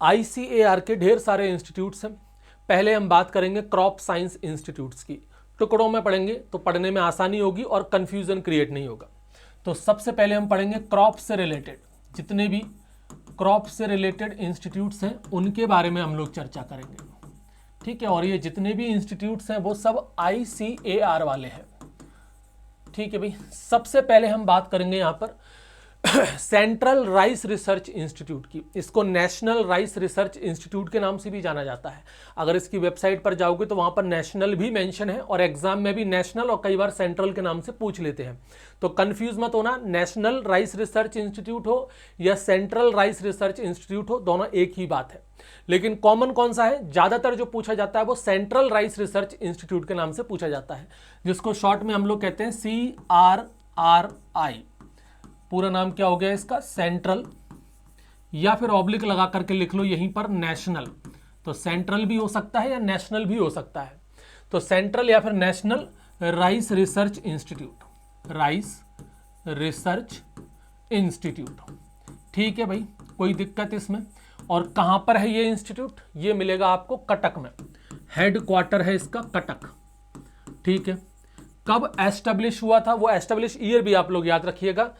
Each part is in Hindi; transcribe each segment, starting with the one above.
ICAR के ढेर सारे इंस्टीट्यूट्स हैं। पहले हम बात करेंगे क्रॉप साइंस इंस्टीट्यूट्स की। टुकड़ों में पढ़ेंगे तो पढ़ने में आसानी होगी और कंफ्यूजन क्रिएट नहीं होगा। तो सबसे पहले हम पढ़ेंगे क्रॉप से रिलेटेड, जितने भी क्रॉप से रिलेटेड इंस्टीट्यूट्स हैं उनके बारे में हम लोग चर्चा करेंगे, ठीक है। और ये जितने भी इंस्टीट्यूट्स हैं वो सब ICAR वाले हैं, ठीक है भाई। सबसे पहले हम बात करेंगे यहाँ पर सेंट्रल राइस रिसर्च इंस्टीट्यूट की। इसको नेशनल राइस रिसर्च इंस्टीट्यूट के नाम से भी जाना जाता है। अगर इसकी वेबसाइट पर जाओगे तो वहां पर नेशनल भी मेंशन है और एग्जाम में भी नेशनल और कई बार सेंट्रल के नाम से पूछ लेते हैं। तो कंफ्यूज मत होना, नेशनल राइस रिसर्च इंस्टीट्यूट हो या सेंट्रल राइस रिसर्च इंस्टीट्यूट हो, दोनों एक ही बात है। लेकिन कॉमन कौन सा है, ज्यादातर जो पूछा जाता है वो सेंट्रल राइस रिसर्च इंस्टीट्यूट के नाम से पूछा जाता है, जिसको शॉर्ट में हम लोग कहते हैं CRRI। पूरा नाम क्या हो गया इसका, सेंट्रल, या फिर ऑब्लिक लगा करके लिख लो यहीं पर नेशनल। तो सेंट्रल भी हो सकता है या नेशनल भी हो सकता है। तो सेंट्रल या फिर national rice research institute, rice research institute, ठीक है भाई, कोई दिक्कत इसमें। और कहां पर है ये इंस्टीट्यूट, ये मिलेगा आपको कटक में, हेड क्वार्टर है इसका कटक, ठीक है। कब एस्टेब्लिश हुआ था, वो एस्टेब्लिश ईयर भी आप लोग याद रखिएगा।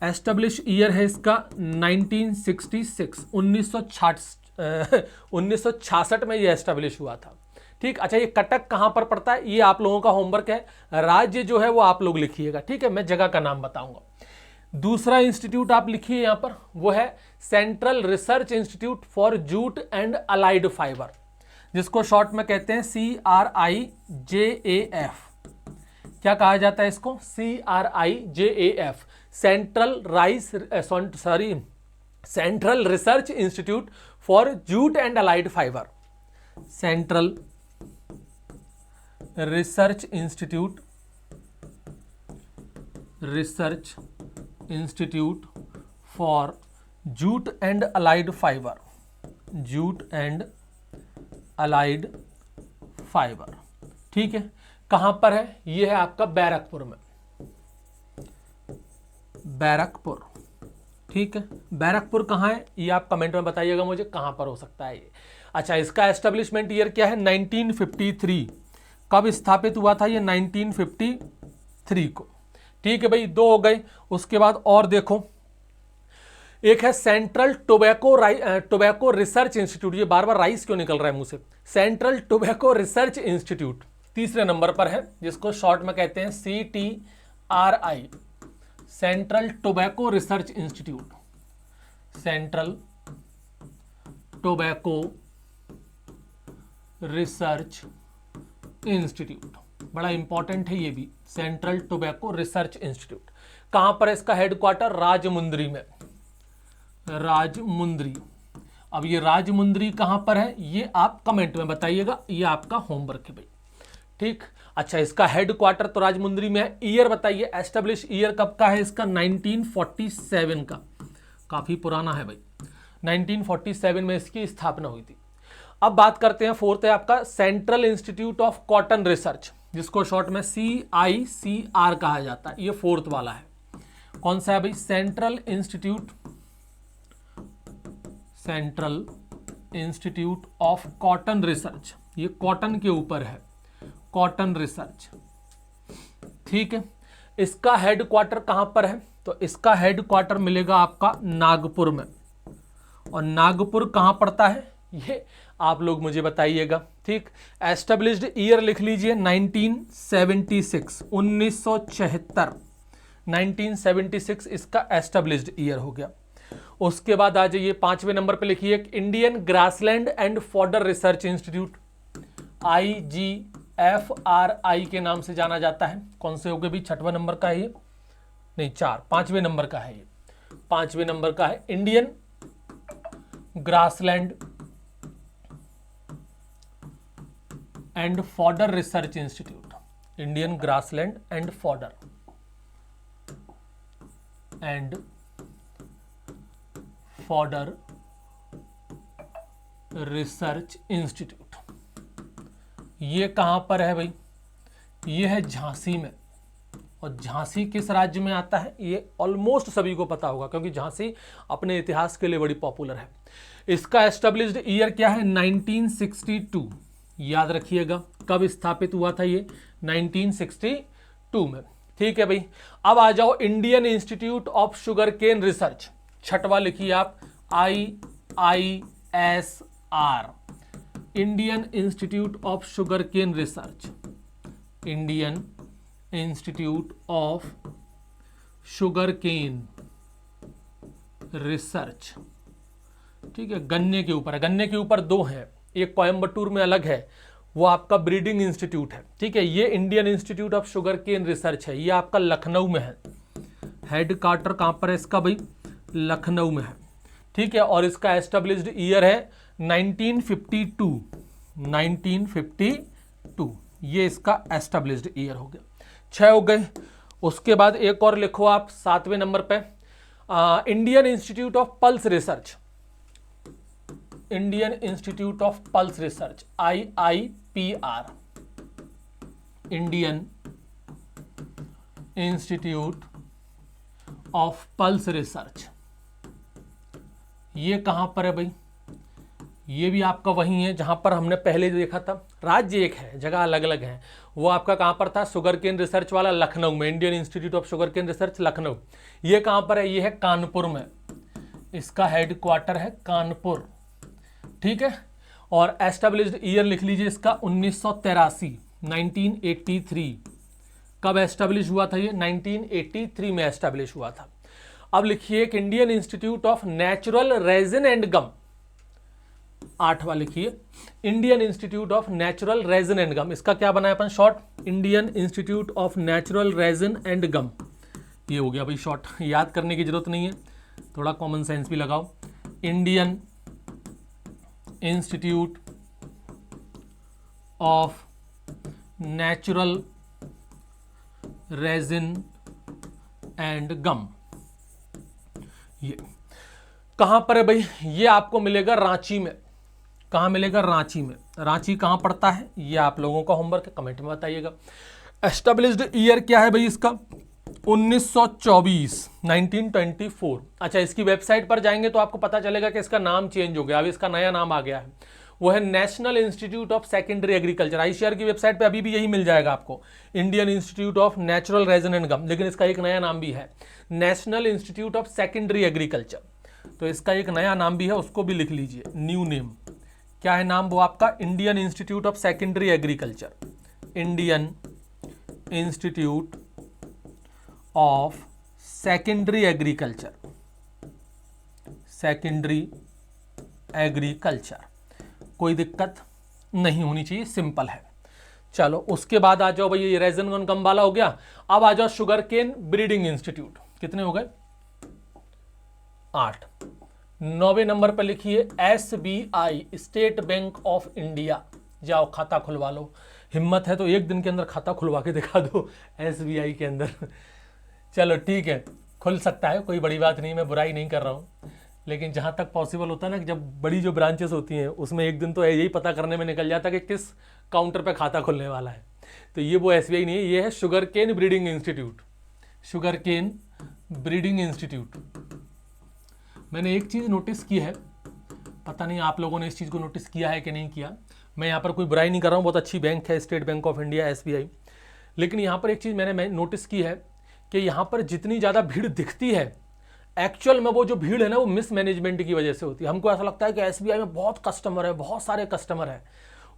एस्टेब्लिश ईयर है इसका 1966, 1966 में ये एस्टेब्लिश हुआ था, ठीक। अच्छा, ये कटक कहां पर पड़ता है, ये आप लोगों का होमवर्क है। राज्य जो है वो आप लोग लिखिएगा, ठीक है, मैं जगह का नाम बताऊंगा। दूसरा इंस्टीट्यूट आप लिखिए यहां पर, वो है central research institute for jute and allied fibre, जिसको शॉर्ट में कहते हैं CRIJAF। क्या कहा जाता है इसको, CRIJAF, central research institute for jute and allied fibre, central research institute for jute and allied fibre, jute and allied fibre, ठीक है। कहां पर है, ये है आपका बैरकपुर में, बैरकपुर, ठीक है। बैरकपुर कहां है, ये आप कमेंट में बताइएगा मुझे कहां पर हो सकता है ये। अच्छा, इसका एस्टेब्लिशमेंट ईयर क्या है, 1953। कब स्थापित हुआ था ये, 1953 को, ठीक है भाई। दो हो गए। उसके बाद और देखो, एक है सेंट्रल टोबैको रिसर्च इंस्टीट्यूट। ये बार बार राइस क्यों निकल रहा है मुंह से, सेंट्रल टोबैको रिसर्च इंस्टीट्यूट तीसरे नंबर पर है, जिसको शॉर्ट में कहते हैं CTRI, central tobacco research institute, central tobacco research institute, बड़ा इंपॉर्टेंट है ये भी, सेंट्रल टोबैको रिसर्च इंस्टीट्यूट। कहां पर है इसका हेडक्वार्टर, राजमुंद्री में, राजमुंद्री। अब ये राजमुंद्री कहां पर है, ये आप कमेंट में बताइएगा, ये आपका होमवर्क है भाई, ठीक। अच्छा, इसका हेडक्वार्टर तो राजमुंद्री में है। ईयर बताइए, एस्टेब्लिश ईयर कब का है इसका, 1947 का, काफी पुराना है भाई, 1947 में इसकी स्थापना हुई थी। अब बात करते हैं, फोर्थ है आपका central institute of cotton research, जिसको शॉर्ट में CICR कहा जाता है। ये फोर्थ वाला है, कौन सा है भाई, central institute of cotton research. ये कॉटन के ऊपर है, कॉटन रिसर्च, ठीक है। इसका हेडक्वार्टर कहां पर है, तो इसका हेडक्वार्टर मिलेगा आपका नागपुर में। और नागपुर कहां पड़ता है, ये आप लोग मुझे बताइएगा, ठीक। एस्टेब्लिश्ड ईयर लिख लीजिए 1976, 1976, 1976 इसका एस्टेब्लिश्ड ईयर हो गया। उसके बाद आ जाइए 5वें नंबर पे लिखिए Indian grassland and fodder research institute, IGFRI के नाम से जाना जाता है। कौन से हो गए भी, 6वां नंबर का है ये, नहीं 5वें नंबर का है ये, 5वें नंबर का है Indian grassland and fodder research institute, Indian grassland and fodder research institute. ये कहां पर है भाई, ये है झांसी में, और झांसी किस राज्य में आता है? ये ऑलमोस्ट सभी को पता होगा क्योंकि झांसी अपने इतिहास के लिए बड़ी पॉपुलर है। इसका एस्टेब्लिश्ड ईयर क्या है? 1962। याद रखिएगा कब स्थापित हुआ था ये? 1962 में। ठीक है भाई। अब आ जाओ Indian institute of Sugarcane Research, छठवा लिखिए आप, IISR, Indian institute of Sugarcane Research, Indian institute of Sugarcane Research. ठीक है, गन्ने के ऊपर है। गन्ने के ऊपर दो हैं, एक कोयम्बटूर में अलग है, वो आपका ब्रीडिंग इंस्टीट्यूट है। ठीक है, ये Indian institute of Sugarcane Research है, ये आपका लखनऊ में है। हेड क्वार्टर कहां पर है इसका भाई? लखनऊ में है। ठीक है, और इसका एस्टेब्लिश्ड ईयर है 1952। 1952 ये इसका एस्टेब्लिश्ड ईयर हो गया। 6 हो गए। उसके बाद एक और लिखो आप 7वें नंबर पे, Indian institute of pulse research, Indian institute of pulse research, IIPR, Indian institute of pulse research. ये कहां पर है भाई? ये भी आपका वही है जहां पर हमने पहले देखा था। राज्य एक है, जगह अलग अलग है। वो आपका कहां पर था? शुगर केन रिसर्च वाला लखनऊ में, Indian institute of Sugarcane Research Lucknow. ये कहां पर है? ये है कानपुर में, इसका हेड क्वार्टर है कानपुर। ठीक है, और एस्टेब्लिश्ड ईयर लिख लीजिए इसका 1983, 1983। कब एस्टेब्लिश हुआ था ये? 1983 में एस्टेब्लिश हुआ था। अब लिखिए एक Indian institute of natural resin and gum, 8वां लिखिए, Indian institute of natural resin and gum. इसका क्या बनाया अपन short? Indian institute of natural resin and gum. ये हो गया भाई शॉर्ट, याद करने की जरूरत नहीं है, थोड़ा कॉमन सेंस भी लगाओ। Indian institute of natural resin and gum. ये कहां पर है भाई? ये आपको मिलेगा रांची में। कहां मिलेगा? रांची में। रांची कहां पड़ता है? ये आप लोगों का होमवर्क है, कमेंट में बताइएगा। एस्टेब्लिश्ड ईयर क्या है भाई इसका? 1924, 1924। अच्छा, इसकी वेबसाइट पर जाएंगे तो आपको पता चलेगा कि इसका नाम चेंज हो गया, अभी इसका नया नाम आ गया है, वो है national institute of secondary agriculture. ICAR की वेबसाइट पे अभी भी यही मिल जाएगा आपको, Indian institute of natural resin and gum, लेकिन इसका एक नया नाम भी है, national institute of secondary agriculture. तो इसका एक नया नाम भी है, उसको भी लिख लीजिए, न्यू नेम। क्या है नाम वो आपका? Indian institute of secondary agriculture, Indian institute of secondary agriculture, secondary agriculture. कोई दिक्कत नहीं होनी चाहिए, सिंपल है। चलो उसके बाद आ जाओ भाई, ये रेजिन एंड गम वाला हो गया। अब आ जाओ शुगर केन ब्रीडिंग इंस्टीट्यूट। कितने हो गए? 8। 9वें नंबर पर लिखिए SBI, state bank of India. जाओ खाता खुलवा लो, हिम्मत है तो एक दिन के अंदर खाता खुलवा के दिखा दो SBI के अंदर। चलो ठीक है, खुल सकता है, कोई बड़ी बात नहीं, मैं बुराई नहीं कर रहा हूँ, लेकिन जहाँ तक पॉसिबल होता है ना कि जब बड़ी जो ब्रांचेस होती हैं उसमें एक दिन तो यही पता करने में निकल जाता है कि किस काउंटर पे खाता खुलने वाला है। तो ये वो SBI नहीं है, ये है Sugarcane Breeding Institute, Sugarcane Breeding Institute. मैंने एक चीज़ नोटिस की है, पता नहीं आप लोगों ने इस चीज़ को नोटिस किया है कि नहीं किया। मैं यहाँ पर कोई बुराई नहीं कर रहा हूँ, बहुत अच्छी बैंक है state bank of India SBI, लेकिन यहाँ पर एक चीज़ मैंने नोटिस की है कि यहाँ पर जितनी ज़्यादा भीड़ दिखती है, एक्चुअल में वो जो भीड़ है ना वो मिसमैनेजमेंट की वजह से होती है। हमको ऐसा लगता है कि SBI में बहुत कस्टमर है, बहुत सारे कस्टमर है,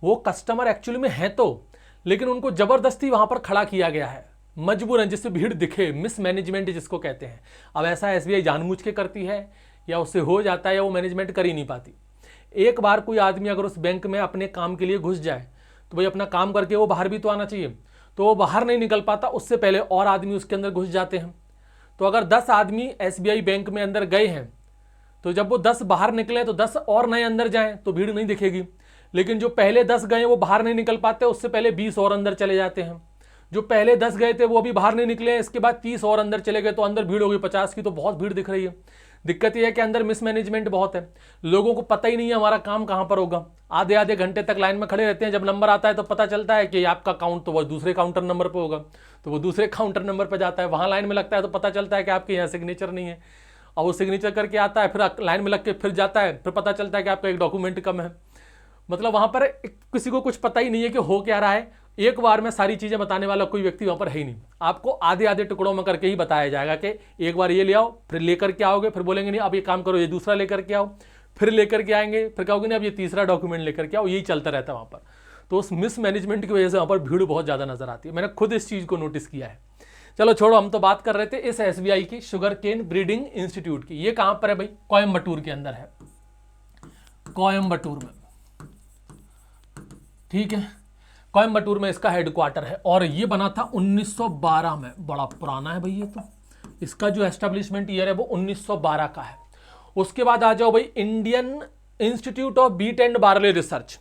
वो कस्टमर एक्चुअली में है तो, लेकिन उनको ज़बरदस्ती वहाँ पर खड़ा किया गया है मजबूरन, जिससे भीड़ दिखे, मिसमैनेजमेंट जिसको कहते हैं। अब ऐसा SBI जानबूझ के करती है या उससे हो जाता है या वो मैनेजमेंट कर ही नहीं पाती। एक बार कोई आदमी अगर उस बैंक में अपने काम के लिए घुस जाए तो भाई अपना काम करके वो बाहर भी तो आना चाहिए, तो वो बाहर नहीं निकल पाता, उससे पहले और आदमी उसके अंदर घुस जाते हैं। तो अगर 10 आदमी SBI बैंक में अंदर गए हैं तो जब वो 10 बाहर निकले तो 10 और नए अंदर जाएं तो भीड़ नहीं दिखेगी, लेकिन जो पहले 10 गए वो बाहर नहीं निकल पाते, उससे पहले 20 और अंदर चले जाते हैं। जो पहले 10 गए थे वो अभी बाहर नहीं निकले, इसके बाद 30 और अंदर चले गए तो अंदर भीड़ होगी 50 की, तो बहुत भीड़ दिख रही है। दिक्कत ये है कि अंदर मिसमैनेजमेंट बहुत है, लोगों को पता ही नहीं है हमारा काम कहाँ पर होगा। आधे आधे घंटे तक लाइन में खड़े रहते हैं, जब नंबर आता है तो पता चलता है कि आपका काउंट तो वो दूसरे काउंटर नंबर पर होगा, तो वो दूसरे काउंटर नंबर पर जाता है, वहाँ लाइन में लगता है तो पता चलता है कि आपके यहाँ सिग्नेचर नहीं है, और वो सिग्नेचर करके आता है, फिर लाइन में लग के फिर जाता है, फिर पता चलता है कि आपका एक डॉक्यूमेंट कम है। मतलब वहाँ पर किसी को कुछ पता ही नहीं है कि हो क्या रहा है। एक बार में सारी चीज़ें बताने वाला कोई व्यक्ति वहाँ पर है ही नहीं, आपको आधे आधे टुकड़ों में करके ही बताया जाएगा कि एक बार ये ले आओ, फिर लेकर के आओगे, फिर बोलेंगे नहीं अब ये काम करो, ये दूसरा लेकर के आओ, फिर लेकर के आएंगे, फिर कहोगे नहीं अब ये तीसरा डॉक्यूमेंट लेकर के आओ, यही चलता रहता है वहाँ पर। तो उस मिसमैनेजमेंट की वजह से वहाँ पर भीड़ बहुत ज़्यादा नजर आती है, मैंने खुद इस चीज़ को नोटिस किया है। चलो छोड़ो, हम तो बात कर रहे थे इस SBI की शुगर केन ब्रीडिंग इंस्टीट्यूट की। ये कहाँ पर है भाई? कोयम्बटूर के अंदर है, कोयम्बटूर में, ठीक है, कोयम्बटूर में इसका हेडक्वार्टर है। और ये बना था 1912 में, बड़ा पुराना है भाई ये तो। इसका जो एस्टेब्लिशमेंट ईयर है वो 1912 का है। उसके बाद आ जाओ भाई Indian institute of Wheat and Barley Research,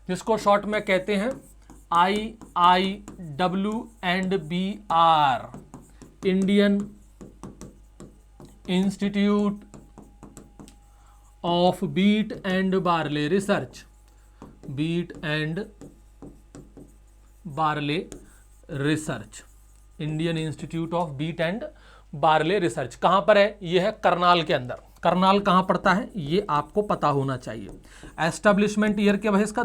जिसको शॉर्ट में कहते हैं IIWR, Indian institute of Wheat and Barley Research, Wheat and Barley Research, Indian institute of Wheat and Barley Research. कहां पर है? ये है करनाल के अंदर। करनाल कहां पड़ता है ये आपको पता होना चाहिए। एस्टेब्लिशमेंट ईयर क्या है इसका?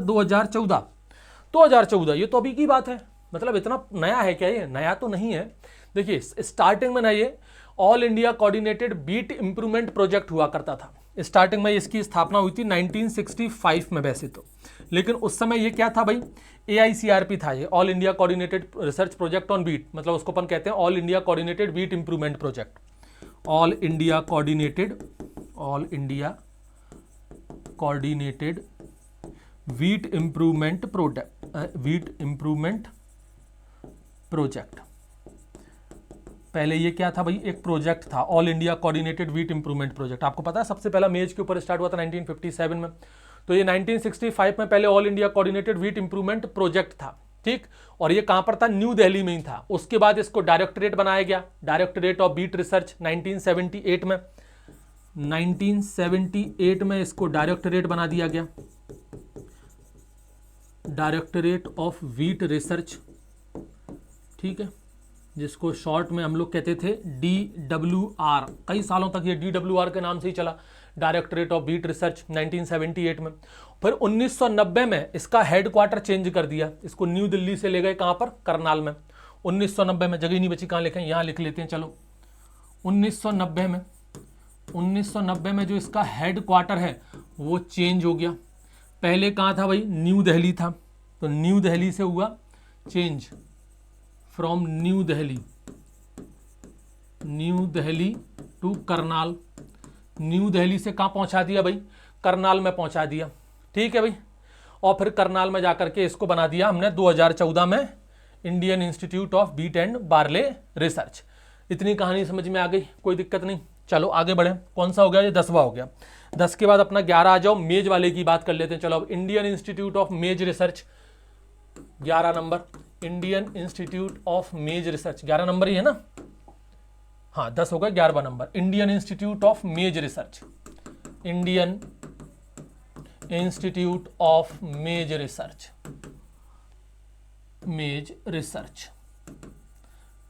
2014, ये तो अभी की बात है। मतलब इतना नया है क्या? ये नया तो नहीं है। देखिए स्टार्टिंग में ना ये All India Coordinated Wheat Improvement Project हुआ करता था। स्टार्टिंग में इसकी स्थापना हुई थी 1965 में वैसे तो, लेकिन उस समय ये क्या था भाई? AICRP था ये, All India Coordinated Research Project on Wheat, मतलब उसको अपन कहते हैं All India Coordinated Wheat Improvement Project, All India Coordinated Wheat Improvement Project. पहले ये क्या था भाई? एक प्रोजेक्ट था, All India Coordinated Wheat Improvement Project. आपको पता है सबसे पहला मेज के ऊपर स्टार्ट हुआ था 1957 में, तो ये 1965 में पहले all India Coordinated Wheat Improvement project था, ठीक। और ये कहां पर था? न्यू दिल्ली में ही था। उसके बाद इसको डायरेक्टरेट बनाया गया, डायरेक्टरेट ऑफ बीट रिसर्च 1978 में। 1978 में इसको डायरेक्टरेट बना दिया गया, डायरेक्टरेट ऑफ वीट रिसर्च, ठीक है, जिसको शॉर्ट में हम लोग कहते थे DWR। कई सालों तक ये DWR के नाम से ही चला, डायरेक्टरेट ऑफ बीट रिसर्च 1978 में। फिर 1990 में इसका हेडक्वार्टर चेंज कर दिया, इसको न्यू दिल्ली से ले गए कहां पर? करनाल में। 1990 में, जगह नहीं बची कहां लिखें, यहां लिख लेते हैं चलो। 1990 में जो इसका हेडक्वार्टर है वो चेंज हो गया। पहले कहां था भाई? न्यू दिल्ली था, तो न्यू दिल्ली से हुआ change from New Delhi to Karnal. New Delhi से कहां पहुंचा दिया भाई? करनाल में पहुंचा दिया, ठीक है भाई। और फिर करनाल में जाकर के इसको बना दिया हमने 2014 में Indian institute of Wheat and Barley Research. इतनी कहानी समझ में आ गई, कोई दिक्कत नहीं। चलो आगे बढ़े, कौन सा हो गया? ये 10वां हो गया। 10 के बाद अपना 11 आ जाओ, मेज वाले की बात कर लेते हैं। चलो अब Indian institute of maize research 11 number, Indian institute of maize research 11 number ही है ना? हाँ 10 होगा, 11वां number Indian institute of maize research, Indian institute of maize research.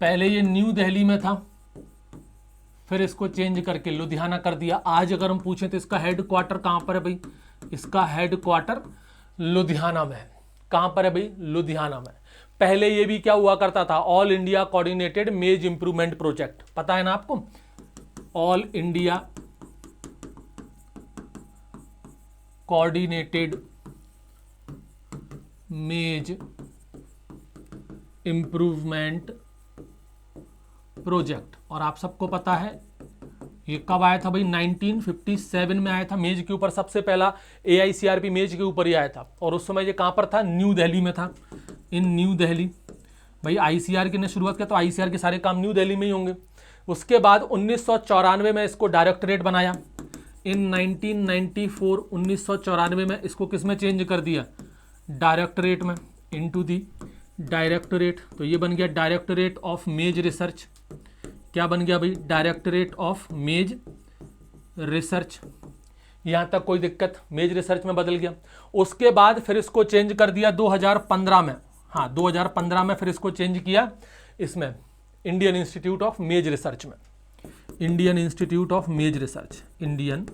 पहले ये न्यू दिल्ली में था, फिर इसको चेंज करके लुधियाना कर दिया। आज अगर हम पूछें तो इसका हेडक्वार्टर कहां पर है भाई? इसका हेडक्वार्टर लुधियाना में है। कहां पर है भाई? लुधियाना में। पहले ये भी क्या हुआ करता था? ऑल इंडिया कोऑर्डिनेटेड मेज इंप्रूवमेंट प्रोजेक्ट, पता है ना आपको? ऑल इंडिया कोऑर्डिनेटेड मेज इंप्रूवमेंट प्रोजेक्ट। और आप सबको पता है ये कब आया था भाई? 1957 में आया था। मेज के ऊपर सबसे पहला AICRP मेज के ऊपर ही आया था, और उस समय ये कहां पर था? न्यू दिल्ली में था, इन न्यू दिल्ली। भाई ICR ने शुरुआत किया तो ICR के सारे काम न्यू दिल्ली में ही होंगे। उसके बाद 1994 में इसको डायरेक्टरेट बनाया। इन 1994 में इसको किस में चेंज कर दिया? डायरेक्टरेट में, इनटू दी डायरेक्टरेट। तो ये बन गया डायरेक्टरेट ऑफ मेज रिसर्च। क्या बन गया भाई? डायरेक्टरेट ऑफ मेज रिसर्च, यहाँ तक कोई दिक्कत, मेज रिसर्च में बदल गया। उसके बाद फिर इसको चेंज कर दिया 2015 में, हाँ 2015 में फिर इसको चेंज किया इसमें Indian institute of maize research में, Indian institute of maize research, Indian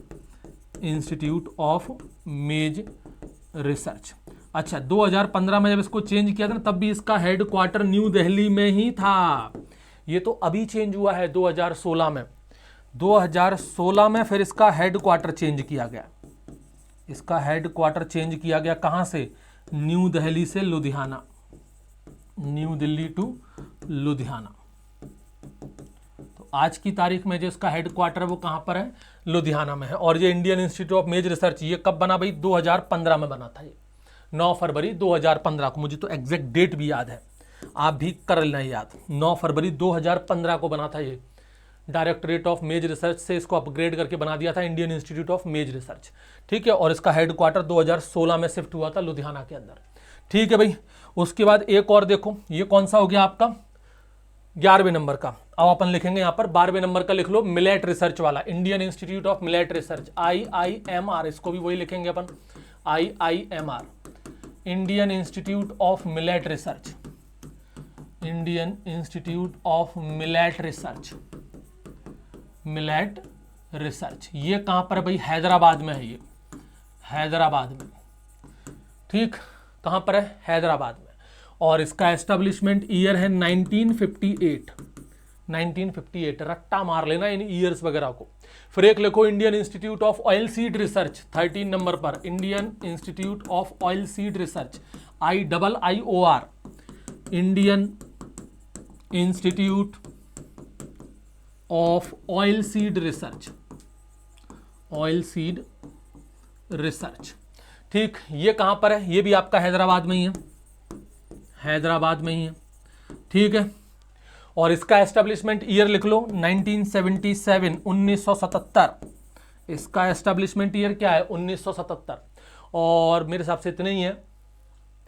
institute of maize research. अच्छा 2015 में जब इसको चेंज किया था ना, तब भी इसका हेडक्वार्टर न्यू दिल्ली में ही था। ये तो अभी चेंज हुआ है 2016 में, 2016 में फिर इसका हेडक्वार्टर चेंज किया गया, इसका हेडक्वार्टर चेंज किया गया कहाँ से, न्यू दिल्ली से लुधियाना, न्यू दिल्ली टू लुधियाना। तो आज की तारीख में जो इसका हेडक्वार्टर है वो कहाँ पर है, लुधियाना में है। और ये Indian institute of maize research ये कब बना भाई, 2015 में बना था, ये 9 फरवरी 2015 को, मुझे तो एग्जैक्ट डेट भी याद है, आप भी कर लेना याद, 9 फरवरी 2015 को बना था ये। डायरेक्टरेट ऑफ मेज रिसर्च से इसको अपग्रेड करके बना दिया था Indian institute of maize research, ठीक है। और इसका हेडक्वार्टर 2016 में शिफ्ट हुआ था लुधियाना के अंदर, ठीक है भाई। उसके बाद एक और देखो, ये कौन सा हो गया आपका 11वें नंबर का। अब अपन लिखेंगे यहाँ पर 12वें नंबर का लिख लो, मिलेट रिसर्च वाला, Indian institute of millet research, IIMR, इसको भी वही लिखेंगे अपन, IIMR, Indian institute of millet research, Indian institute of millet research, millet research. ये कहां पर है भाई, हैदराबाद में है, ये हैदराबाद में, ठीक, कहां पर है, हैदराबाद में। और इसका एस्टेब्लिशमेंट ईयर है 1958, 1958, रट्टा मार लेना इन ईयर्स वगैरह को। फिर एक लिखो Indian institute of oil seed research, 13 number पर, Indian institute of oil seed research, IIIOR, Indian institute of oil seed research, oil seed research, ठीक। ये कहां पर है, ये भी आपका हैदराबाद में ही है, हैदराबाद में ही है, ठीक है। और इसका एस्टेब्लिशमेंट ईयर लिख लो 1977, 1977, इसका एस्टेब्लिशमेंट ईयर क्या है, 1977। और मेरे हिसाब से इतने ही है,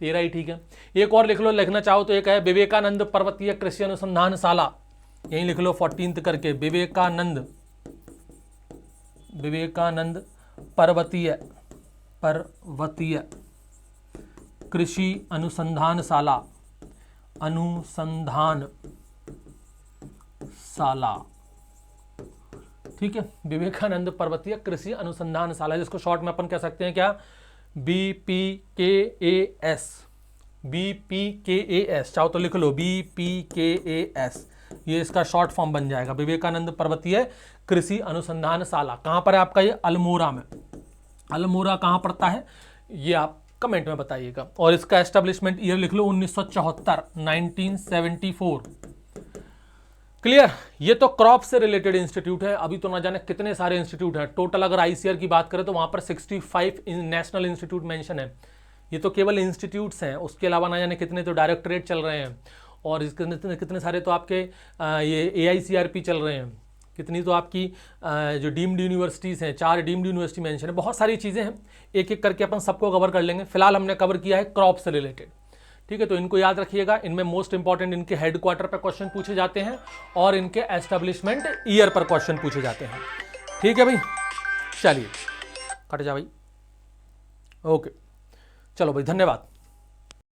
13 ही ठीक है। एक और लिख लो, लिखना चाहो तो एक है विवेकानंद पर्वतीय कृषि अनुसंधान शाला, यहीं लिख लो 14th करके, विवेकानंद, विवेकानंद पर्वतीय, पर्वतीय कृषि अनुसंधान शाला, अनुसंधान शाला, ठीक है, विवेकानंद पर्वतीय कृषि अनुसंधान शाला, जिसको शॉर्ट में अपन कह सकते हैं क्या, BPKAS, BPKAS, चाहो तो लिख लो BPKAS, ये इसका शॉर्ट फॉर्म बन जाएगा, विवेकानंद पर्वतीय कृषि अनुसंधान शाला। कहां पर है आपका ये, अल्मोड़ा में, अल्मोड़ा कहां पड़ता है ये आप कमेंट में बताइएगा। और इसका एस्टेब्लिशमेंट ईयर लिख लो 1974, 1974, क्लियर। ये तो क्रॉप से रिलेटेड इंस्टीट्यूट है, अभी तो ना जाने कितने सारे इंस्टीट्यूट हैं टोटल। अगर ICAR की बात करें तो वहां पर 65 नेशनल इंस्टीट्यूट मेंशन है, ये तो केवल इंस्टीट्यूट्स हैं, उसके अलावा ना जाने कितने तो डायरेक्टरेट चल रहे हैं, और कितने सारे तो आपके ये AICRP चल रहे हैं, कितनी तो आपकी जो डीम्ड यूनिवर्सिटीज़ हैं, 4 डीम्ड यूनिवर्सिटी मेंशन है, बहुत सारी चीज़ें हैं, एक एक करके अपन सबको कवर कर लेंगे। फिलहाल हमने कवर किया है क्रॉप से रिलेटेड, ठीक है। तो इनको याद रखिएगा, इनमें मोस्ट इंपॉर्टेंट इनके हेडक्वार्टर पर क्वेश्चन पूछे जाते हैं और इनके एस्टेब्लिशमेंट ईयर पर क्वेश्चन पूछे जाते हैं, ठीक है भाई। चलिए कट जा भाई, ओके, चलो भाई, धन्यवाद।